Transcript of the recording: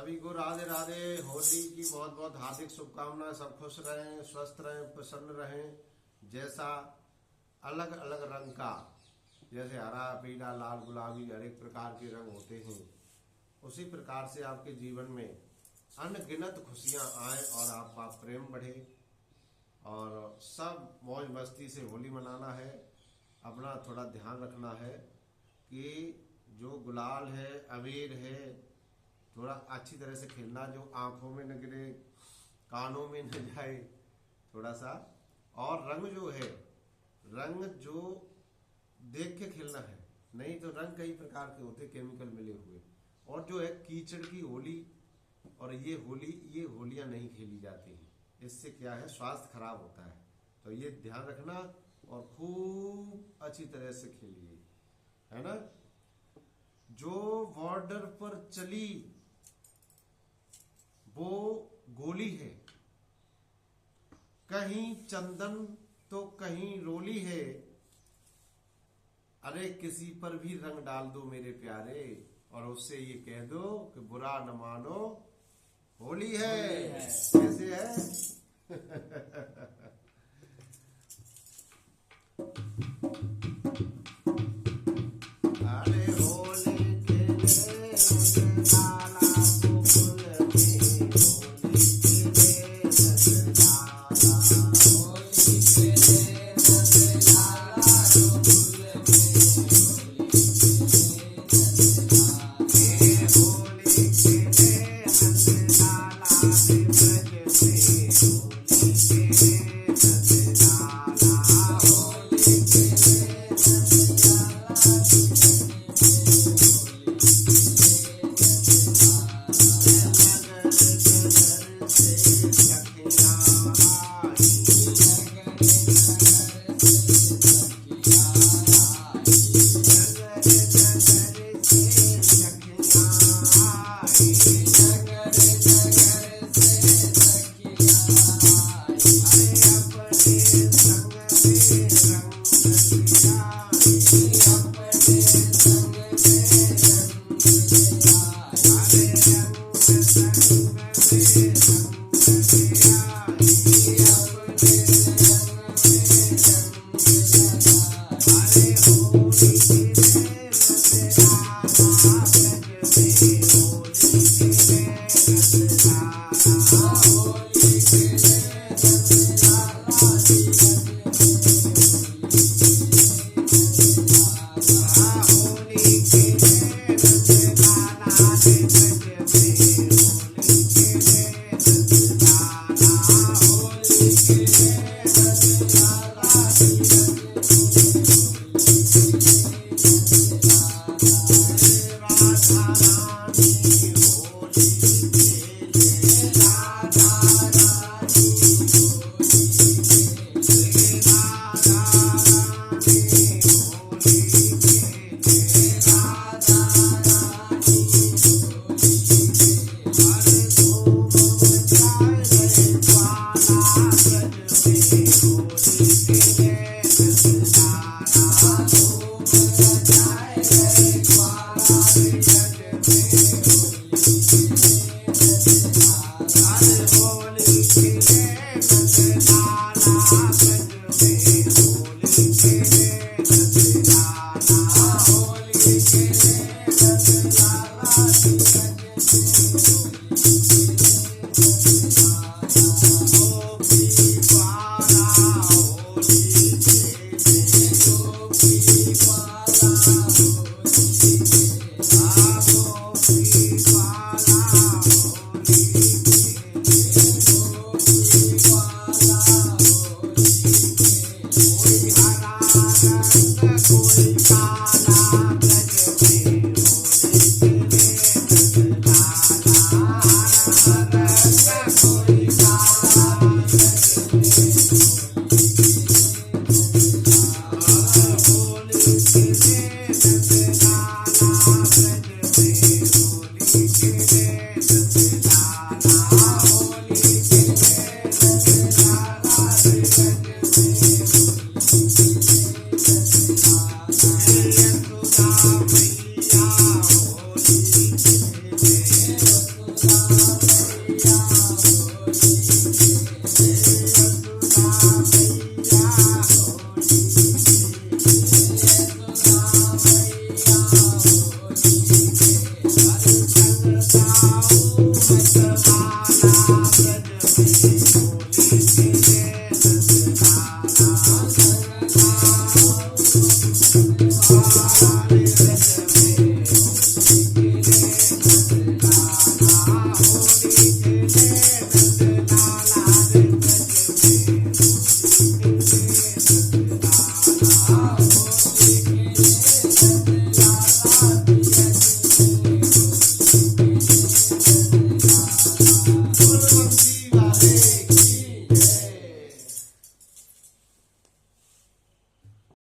सभी को राधे राधे। होली की बहुत बहुत हार्दिक शुभकामनाएं। सब खुश रहें, स्वस्थ रहें, प्रसन्न रहें। जैसा अलग अलग रंग का, जैसे हरा, पीला, लाल, गुलाबी हर एक प्रकार के रंग होते हैं, उसी प्रकार से आपके जीवन में अनगिनत खुशियां आए और आपका प्रेम बढ़े और सब मौज मस्ती से होली मनाना है। अपना थोड़ा ध्यान रखना है कि जो गुलाल है, अबीर है, थोड़ा अच्छी तरह से खेलना, जो आंखों में न गिरे, कानों में न जाए थोड़ा सा। और रंग जो है, रंग जो देख के खेलना है, नहीं तो रंग कई प्रकार के होते केमिकल मिले हुए। और जो है कीचड़ की होली और ये होलियां नहीं खेली जाती हैं। इससे क्या है, स्वास्थ्य खराब होता है। तो ये ध्यान रखना और खूब अच्छी तरह से खेलिए, है ना। जो बॉर्डर पर चली वो गोली है, कहीं चंदन तो कहीं रोली है। अरे किसी पर भी रंग डाल दो मेरे प्यारे, और उससे ये कह दो कि बुरा न मानो होली है। कैसे है? अरे होली खेले लाला गोकुल में,